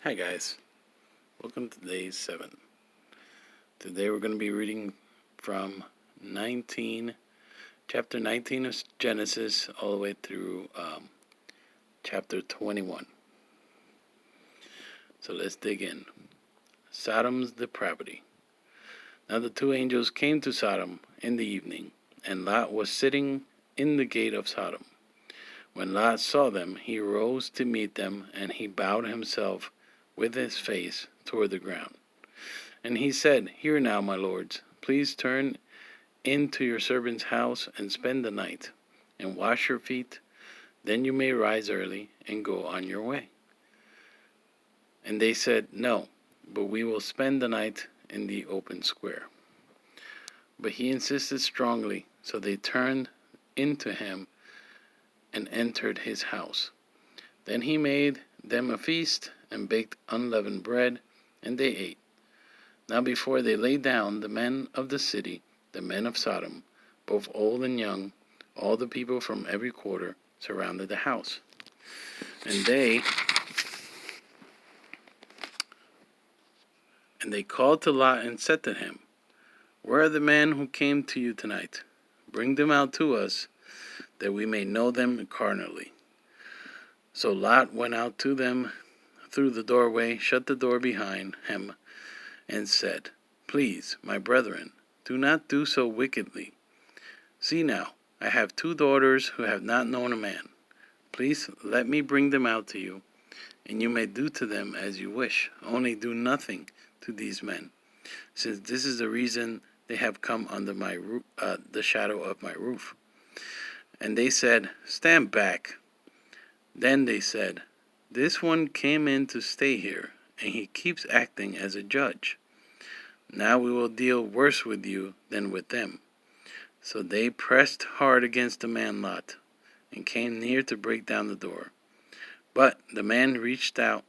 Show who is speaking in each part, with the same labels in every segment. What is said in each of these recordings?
Speaker 1: Hi guys, welcome to day 7. Today we're going to be reading from chapter 19 of Genesis all the way through chapter 21. So let's dig in. Sodom's depravity. Now the two angels came to Sodom in the evening, and Lot was sitting in the gate of Sodom. When Lot saw them, he rose to meet them, and he bowed himself with his face toward the ground. And he said, "Hear now, my lords, please turn into your servant's house and spend the night, and wash your feet. Then you may rise early and go on your way." And they said, "No, but we will spend the night in the open square." But he insisted strongly, so they turned into him and entered his house. Then he made them a feast and baked unleavened bread, and they ate. Now before they lay down, the men of the city, the men of Sodom, both old and young, all the people from every quarter, surrounded the house. And they called to Lot and said to him, "Where are the men who came to you tonight? Bring them out to us, that we may know them carnally." So Lot went out to them through the doorway, shut the door behind him, and said, "Please, my brethren, do not do so wickedly. See now, I have 2 daughters who have not known a man. Please let me bring them out to you, and you may do to them as you wish. Only do nothing to these men, since this is the reason they have come under the shadow of my roof." And they said, "Stand back." Then they said, "This one came in to stay here, and he keeps acting as a judge. Now we will deal worse with you than with them." So they pressed hard against the man Lot, and came near to break down the door. But the men reached out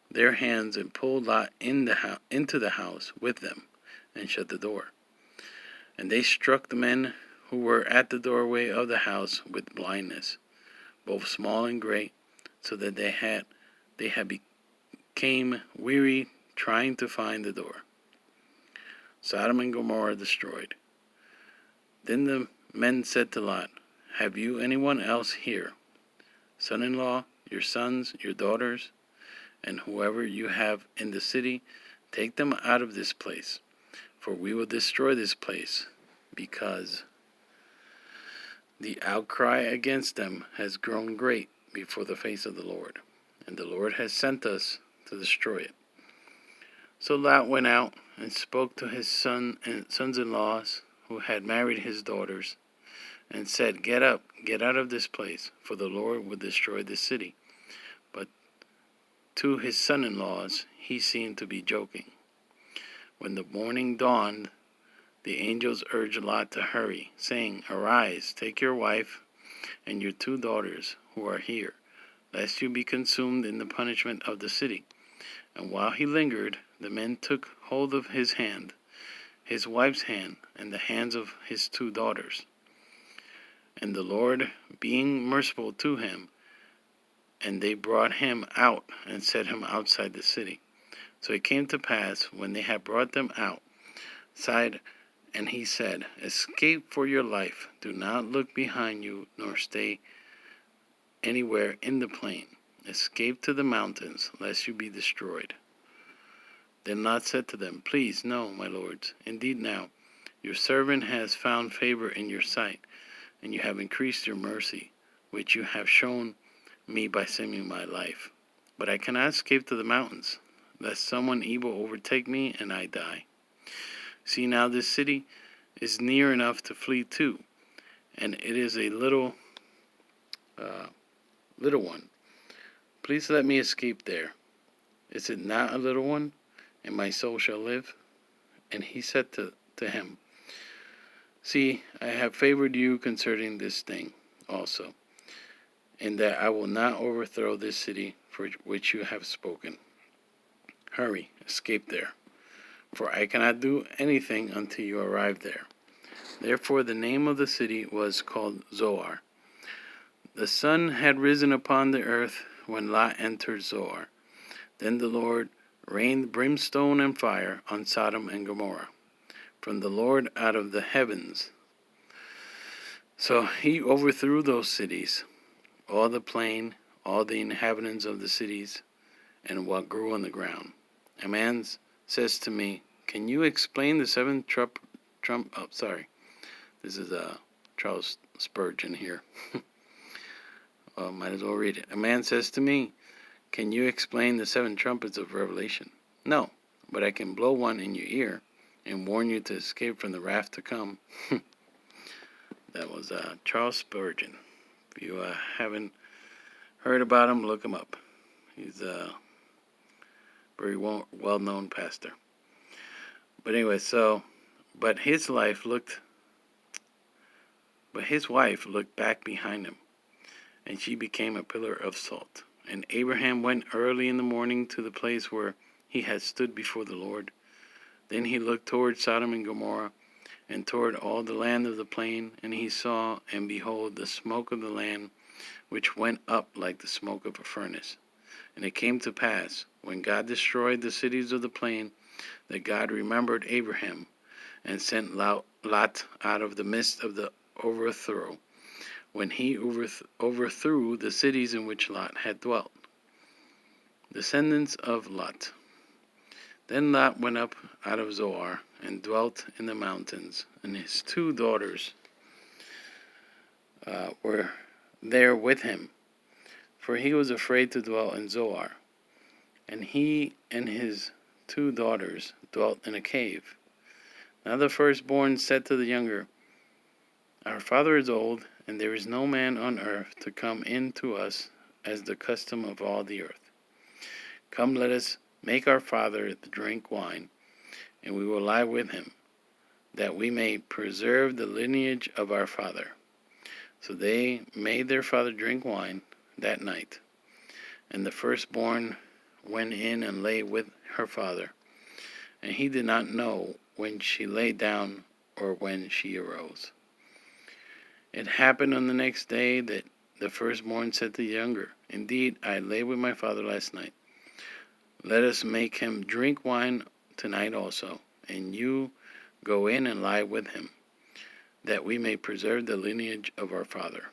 Speaker 1: their hands and pulled Lot into the house with them, and shut the door. And they struck the men who were at the doorway of the house with blindness, both small and great, so that they had became weary trying to find the door. Sodom and Gomorrah destroyed. Then the men said to Lot, "Have you anyone else here? Son-in-law, your sons, your daughters, and whoever you have in the city, take them out of this place, for we will destroy this place, because the outcry against them has grown great before the face of the Lord, and the Lord has sent us to destroy it." So Lot went out and spoke to his sons-in-laws who had married his daughters, and said, "Get up, get out of this place, for the Lord will destroy this city." But to his son-in-laws he seemed to be joking. When the morning dawned, the angels urged Lot to hurry, saying, "Arise, take your wife and your 2 daughters who are here, lest you be consumed in the punishment of the city." And while he lingered, the men took hold of his hand, his wife's hand, and the hands of his 2 daughters. And the Lord being merciful to him, and they brought him out and set him outside the city. So it came to pass, when they had brought them outside, and he said, "Escape for your life. Do not look behind you, nor stay anywhere in the plain. Escape to the mountains, lest you be destroyed." Then Lot said to them, "Please, no, my lords. Indeed now, your servant has found favor in your sight, and you have increased your mercy, which you have shown me by saving my life. But I cannot escape to the mountains, lest someone evil overtake me and I die. See now, this city is near enough to flee to, and it is a little one. Please let me escape there. Is it not a little one? And my soul shall live." And he said to him, "See, I have favored you concerning this thing also, in that I will not overthrow this city for which you have spoken. Hurry, escape there, for I cannot do anything until you arrive there." Therefore the name of the city was called Zoar. The sun had risen upon the earth when Lot entered Zoar. Then the Lord rained brimstone and fire on Sodom and Gomorrah from the Lord out of the heavens. So he overthrew those cities, all the plain, all the inhabitants of the cities, and what grew on the ground. A man says to me, "Can you explain the seven this is Charles Spurgeon here. Might as well read it. A man says to me, "Can you explain the seven trumpets of Revelation?" "No, but I can blow one in your ear and warn you to escape from the wrath to come." That was Charles Spurgeon. If you haven't heard about him, look him up. He's a very well-known pastor. But anyway, but his wife looked back behind him, and she became a pillar of salt. And Abraham went early in the morning to the place where he had stood before the Lord. Then he looked toward Sodom and Gomorrah, and toward all the land of the plain, and he saw, and behold, the smoke of the land, which went up like the smoke of a furnace. And it came to pass, when God destroyed the cities of the plain, that God remembered Abraham, and sent Lot out of the midst of the overthrow, when he overthrew the cities in which Lot had dwelt. Descendants of Lot. Then Lot went up out of Zoar, and dwelt in the mountains, and his two daughters were there with him, for he was afraid to dwell in Zoar. And he and his two daughters dwelt in a cave. Now the firstborn said to the younger, "Our father is old, and there is no man on earth to come in to us as the custom of all the earth. Come, let us make our father drink wine, and we will lie with him, that we may preserve the lineage of our father." So they made their father drink wine that night. And the firstborn went in and lay with her father, and he did not know when she lay down or when she arose. It happened on the next day that the firstborn said to the younger, "Indeed, I lay with my father last night. Let us make him drink wine tonight also, and you go in and lie with him, that we may preserve the lineage of our father."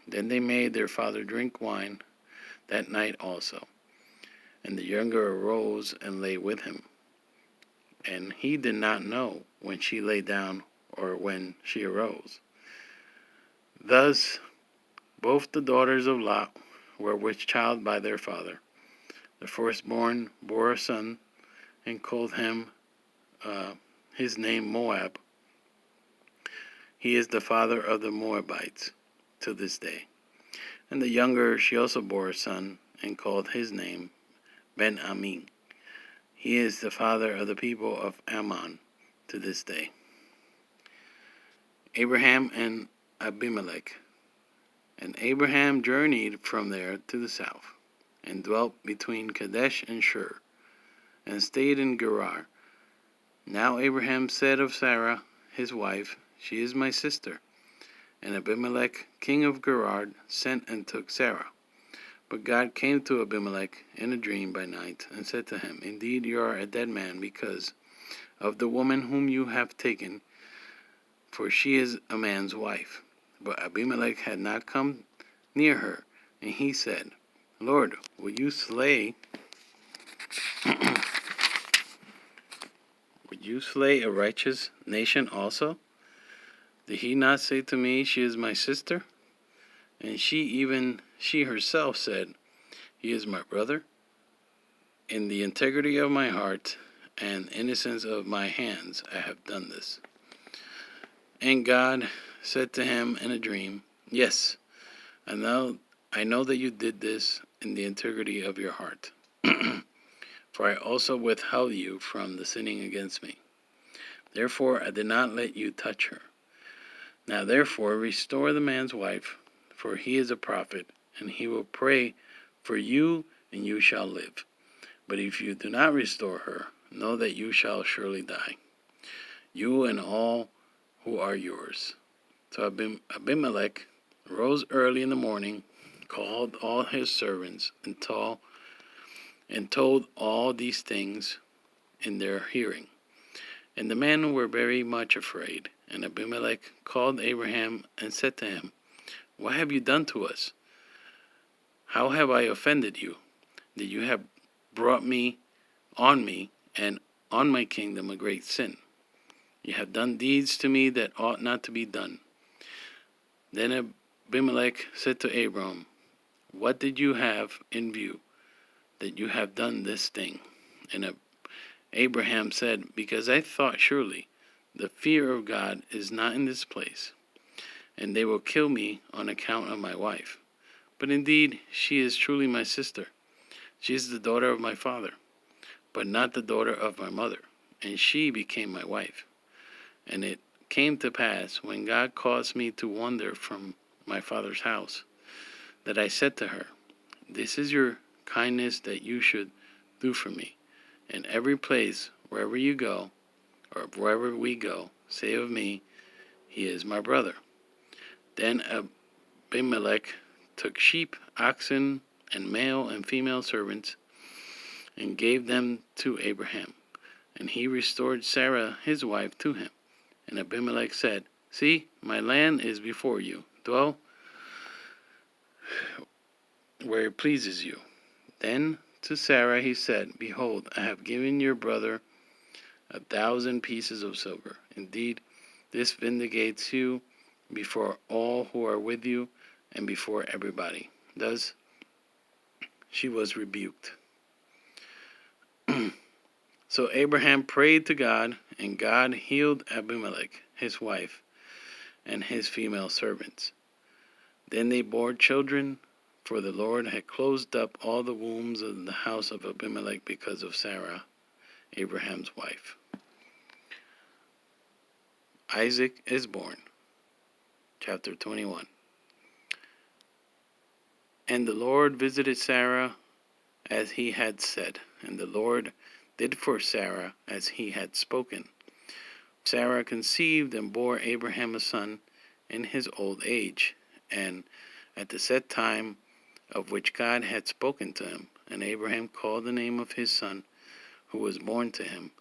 Speaker 1: Then they made their father drink wine that night also. And the younger arose and lay with him. And he did not know when she lay down or when she arose. Thus both the daughters of Lot were with child by their father. The firstborn bore a son, and called him his name Moab. He is the father of the Moabites to this day. And the younger, she also bore a son, and called his name Ben-Ammi. He is the father of the people of Ammon to this day. Abraham and Abimelech. And Abraham journeyed from there to the south, and dwelt between Kadesh and Shur, and stayed in Gerar. Now Abraham said of Sarah, his wife, "She is my sister." And Abimelech, king of Gerar, sent and took Sarah. But God came to Abimelech in a dream by night, and said to him, "Indeed, you are a dead man because of the woman whom you have taken, for she is a man's wife." But Abimelech had not come near her, and he said, "Lord, will you slay a righteous nation also? Did he not say to me, 'She is my sister'? And she herself said, 'He is my brother'? In the integrity of my heart and innocence of my hands I have done this." And God said to him in a dream, "Yes, I know that you did this in the integrity of your heart. For I also withheld you from the sinning against me. Therefore I did not let you touch her. Now therefore restore the man's wife, for he is a prophet, and he will pray for you, and you shall live. But if you do not restore her, know that you shall surely die, you and all who are yours." So Abimelech rose early in the morning, called all his servants, and and told all these things in their hearing. And the men were very much afraid. And Abimelech called Abraham and said to him, What have you done to us? How have I offended you, that you have brought me, and on my kingdom a great sin? You have done deeds to me that ought not to be done. Then Abimelech said to Abram, What did you have in view, that you have done this thing? And Abraham said, Because I thought surely the fear of God is not in this place, and they will kill me on account of my wife. But indeed, she is truly my sister. She is the daughter of my father, but not the daughter of my mother, and she became my wife. And it came to pass, when God caused me to wander from my father's house, that I said to her, This is your kindness that you should do for me. In every place, wherever you go, or wherever we go, say of me, He is my brother. Then Abimelech took sheep, oxen, and male and female servants, and gave them to Abraham. And he restored Sarah his wife to him. And Abimelech said, See, my land is before you. Dwell where it pleases you. Then to Sarah he said, Behold, I have given your brother 1,000 pieces of silver. Indeed, this vindicates you before all who are with you and before everybody. Thus she was rebuked. So Abraham prayed to God, and God healed Abimelech, his wife, and his female servants. Then they bore children, for the Lord had closed up all the wombs of the house of Abimelech because of Sarah, Abraham's wife. Isaac is born. Chapter 21. And the Lord visited Sarah as he had said, and the Lord did for Sarah as he had spoken. Sarah conceived and bore Abraham a son in his old age, and at the set time of which God had spoken to him. And Abraham called the name of his son, who was born to him,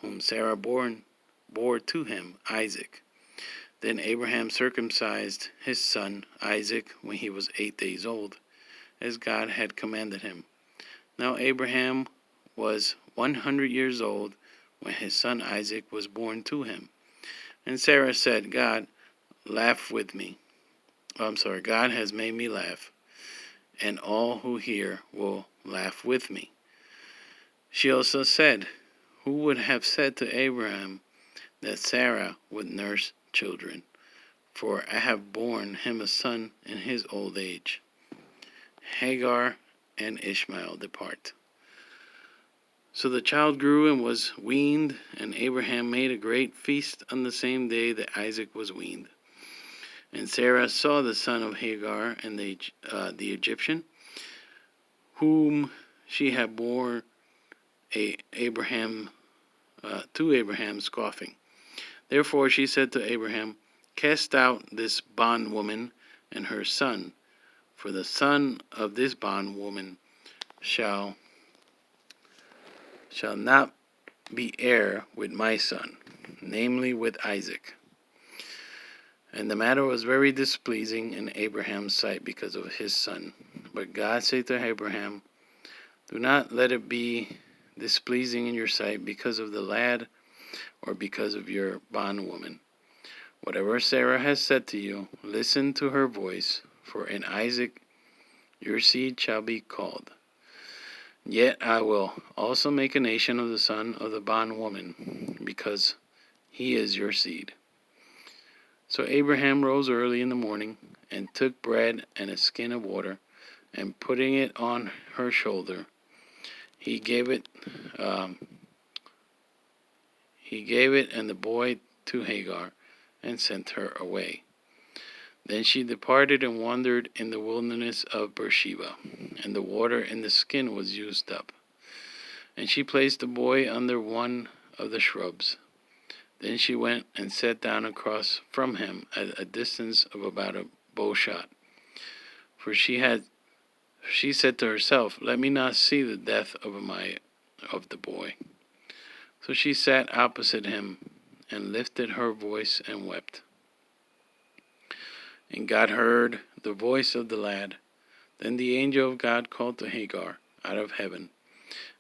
Speaker 1: whom Sarah bore to him, Isaac. Then Abraham circumcised his son Isaac when he was 8 days old, as God had commanded him. Now Abraham was 100 years old when his son Isaac was born to him. And Sarah said, God has made me laugh, and all who hear will laugh with me. She also said, Who would have said to Abraham that Sarah would nurse children? For I have borne him a son in his old age. Hagar and Ishmael depart. So the child grew and was weaned, and Abraham made a great feast on the same day that Isaac was weaned. And Sarah saw the son of Hagar and the Egyptian, whom she had borne to Abraham scoffing. Therefore she said to Abraham, Cast out this bondwoman and her son, for the son of this bondwoman shall not be heir with my son, namely with Isaac. And the matter was very displeasing in Abraham's sight because of his son. But God said to Abraham, Do not let it be displeasing in your sight because of the lad or because of your bondwoman. Whatever Sarah has said to you, listen to her voice, for in Isaac your seed shall be called. Yet I will also make a nation of the son of the bondwoman, because he is your seed. So Abraham rose early in the morning, and took bread and a skin of water, and putting it on her shoulder, he gave it and the boy to Hagar, and sent her away. Then she departed and wandered in the wilderness of Beersheba, and the water in the skin was used up. And she placed the boy under one of the shrubs. Then she went and sat down across from him at a distance of about a bow shot, for she had She said to herself, let me not see the death of the boy. So she sat opposite him and lifted her voice and wept. And God heard the voice of the lad. Then the angel of God called to Hagar out of heaven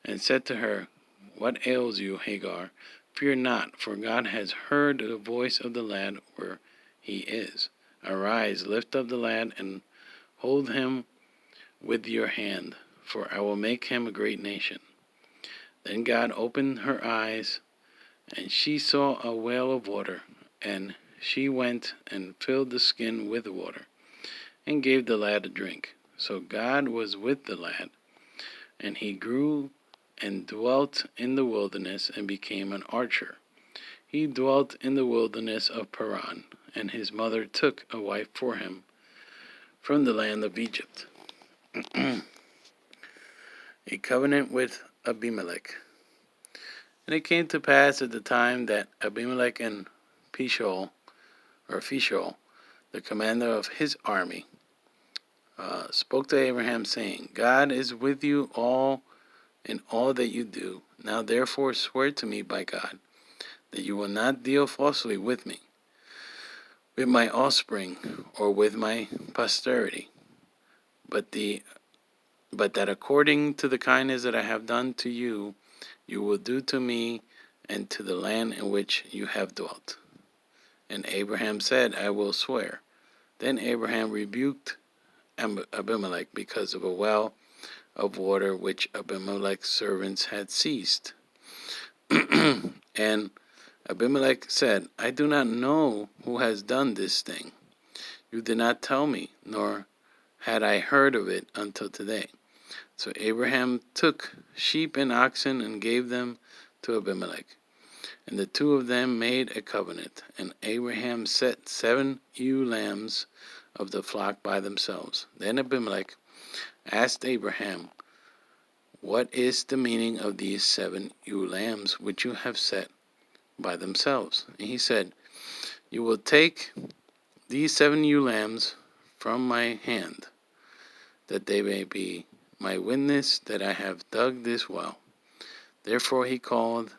Speaker 1: and said to her, what ails you, Hagar? Fear not, for God has heard the voice of the lad where he is. Arise, lift up the lad, and hold him with your hand, for I will make him a great nation. Then God opened her eyes, and she saw a well of water, and she went and filled the skin with water, and gave the lad a drink. So God was with the lad, and he grew and dwelt in the wilderness and became an archer. He dwelt in the wilderness of Paran, and his mother took a wife for him from the land of Egypt. A covenant with Abimelech. And it came to pass at the time that Abimelech and Phishol, the commander of his army, spoke to Abraham, saying, God is with you all in all that you do. Now therefore swear to me by God that you will not deal falsely with me, with my offspring, or with my posterity, but that according to the kindness that I have done to you, you will do to me and to the land in which you have dwelt. And Abraham said, I will swear. Then Abraham rebuked Abimelech because of a well of water which Abimelech's servants had seized. And Abimelech said, I do not know who has done this thing. You did not tell me, nor had I heard of it until today. So Abraham took sheep and oxen and gave them to Abimelech. And the two of them made a covenant. And Abraham set 7 ewe lambs of the flock by themselves. Then Abimelech asked Abraham, what is the meaning of these 7 ewe lambs which you have set by themselves? And he said, you will take these 7 ewe lambs from my hand, that they may be my witness that I have dug this well. Therefore he called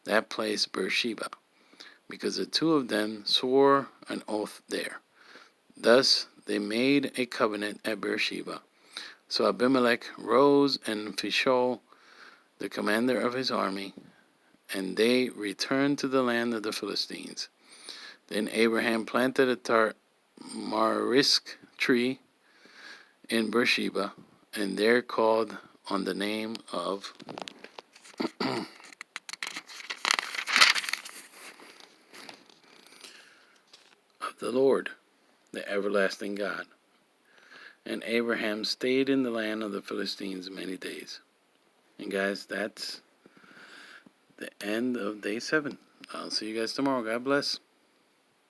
Speaker 1: that place Beersheba, because the two of them swore an oath there. Thus they made a covenant at Beersheba. So Abimelech rose, and Phishol, the commander of his army, and they returned to the land of the Philistines. Then Abraham planted a tamarisk tree in Beersheba, and there called on the name of the Lord, the everlasting God. And Abraham stayed in the land of the Philistines many days. And guys, that's the end of day 7. I'll see you guys tomorrow. God bless.